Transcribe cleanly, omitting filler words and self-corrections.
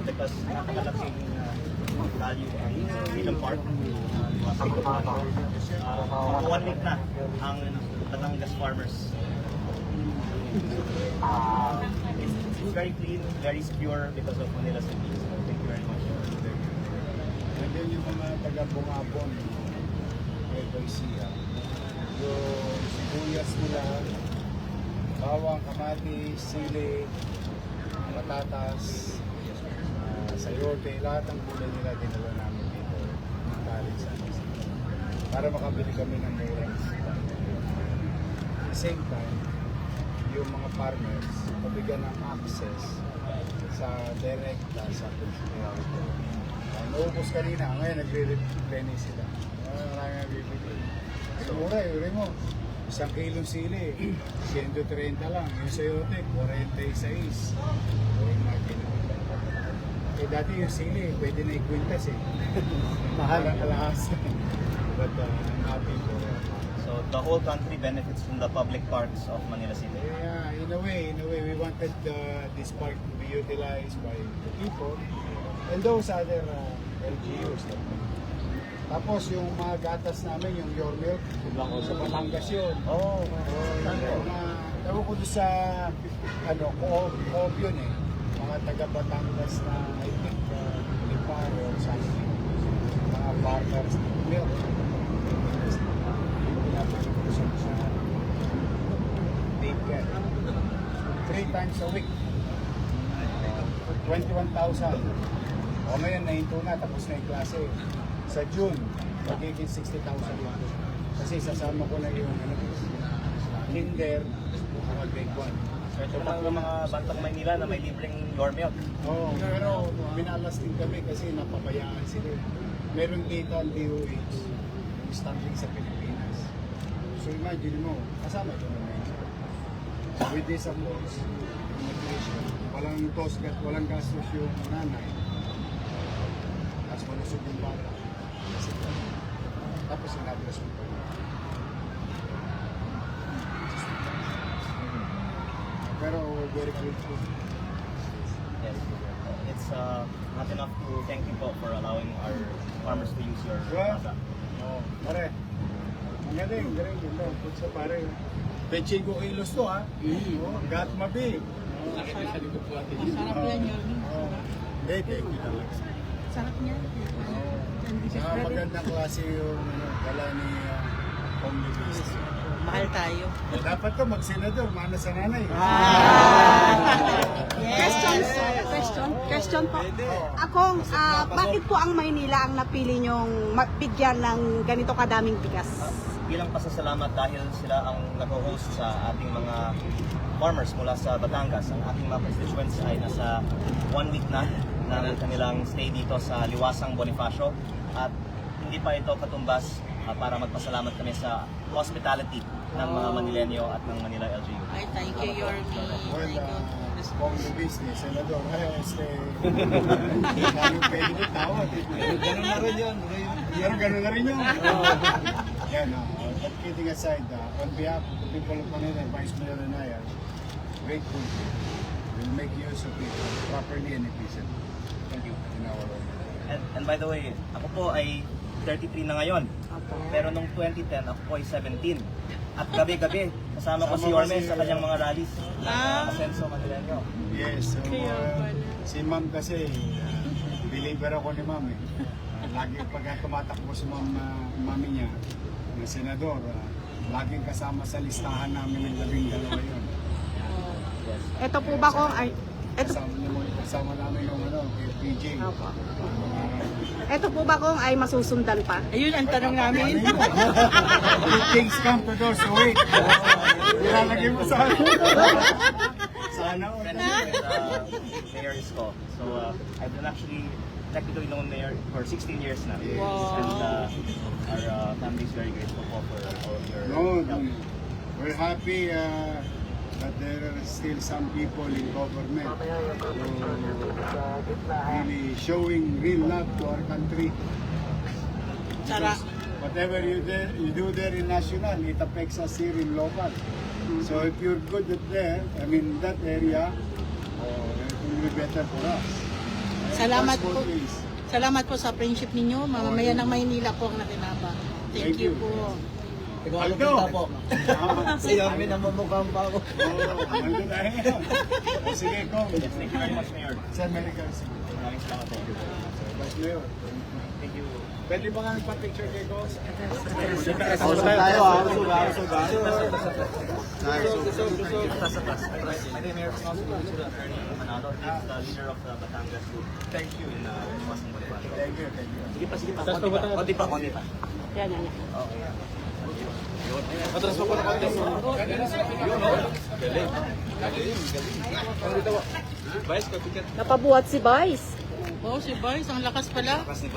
Because napakalaking value ang Freedom Park. Mga 1 week na ang Batangas farmers. It's very clean, very secure because of Manila City. So thank you very much. And then yung mga taga-Bungabon, Garcia, yung sibuyas nila, bawang, kamatis, sili, patatas, sayote, lahat ng gulay nila dinala namin dito ng galing sa para makabili kami ng mura. At the same time, yung mga farmers mabigyan ng access sa direkta sa consumer. Naubos kanina, ngayon nagre-replenish sila. Marami nga bibili. Ito mura, yun mo. 1 kilong sili, 130 lang. Yung sayote, 46. Eh dati yung sili, pwede na ikwintas eh. Mahal ang kalahas. But I'm happy for that. So the whole country benefits from the public parks of Manila City. Yeah, in a way, we wanted this park to be utilized by the people and those other LGUs. Tapos yung mga gatas namin, yung Your Milk, sa Batangas yun. Oh, Ewan ko doon sa, co-op yun eh. Mga taga-Batangas na, I think, Lipar or something. Mga partners ng milk. Pinapalusan sa daycare. 3 times a week. 21,000. O ngayon, nahinto na, tapos na yung klase. Sa June, magiging 60,000 yun. Kasi sasama ko na yung kinder, mga grade 1. so ito lang yung mga Bantang Maynila na may libreng Your Milk. Oo, pero binalas din kami kasi napabayaan sila. Meron dito ang DOH, standing sa Pilipinas. So imagine mo, kasama ito naman. With this approach, immigration, walang gastos yung nanay. Tapos malusog yung bata. Tapos sinablas mo pa. Pero very grateful. Yes. It's not enough to thank you po for allowing our farmers to use your plaza. Oh, pare. Ang galing. Sa pare. Pechigo Ilos to ha. Oh, gat mabi. Masarap yan yun. Hindi, thank you talaga. Sarap niya. Magandang klase yung dala ni Homely Beast. Mahal tayo. Dapat to mag-senador, mana sa nanay. Question po. Ako, bakit po ang Maynila ang napili nyong bigyan ng ganito kadaming bigas? Bilang pasasalamat dahil sila ang nag-host sa ating mga farmers mula sa Batangas. Ang ating mga constituents ay nasa 1 week na ng kanilang stay dito sa Liwasang Bonifacio. At hindi pa ito katumbas para magpasalamat kami sa hospitality ng mga Manilenyo at ng Manila LGU. Ay, thank you, Yorme. Well, Homely Beast ni senador. Lalo pwede ko tawad. Ganun na rin yun. Ganun na rin yun. Yan, but kidding aside, on behalf of the people of Manila and Vice Mayor Renaya, grateful will make use of it properly and efficiently. Thank you. In our own. And by the way, ako po ay 33 na ngayon. Pero nung 2010, ako po ay 17. At gabi-gabi, kasama ko si Yorme sa kanyang mga rallies ng Asenso Manilenyo. Yes, so, si ma'am kasi, believer ako ni ma'am eh. lagi pag tumatakbo si mami niya, na senador, laging kasama sa listahan namin ng 12 yun. Ito po ba kung ay ito Kasama namin yung PJ. Opo. Ito po ba kung ay masusundan pa? Ayun ang tanong namin. Things come to those who wait. Ilalagay mo sa sana all. Mayor Isko. So I've been actually technically known Mayor for 16 years now. Wow. And our family is very grateful for all of your No, help. we're happy that there are still some people in government who really showing real love to our country. Sara. Whatever you do there in national, it affects us here in local. So if you're good at there, I mean that area, it will be better for us. Salamat That's po. what it is. Salamat po sa friendship ninyo. Mamamayan ng Maynila po ang nakinabang. Thank you po. Aldo! Siya, may namumukhang pa ako. Aldo tayo ngayon. Sige, Kong. Yes, thank you very much, Mayor. Sa America. Maraming salamat po. Vice Mayor. Thank you. Pwede ba nga nagpa-picture kay Kong? My name is Attorney Manalo. He's the leader of the Batangas group. Thank you. In Wasong Bulwan. Thank you. Thank you. Sige pa, sige pa. Konti pa. Konti pa. Yan, yan, yan. Okay. Napabuhat si Vice. Oh, si Boys, ang lakas pala. Kasi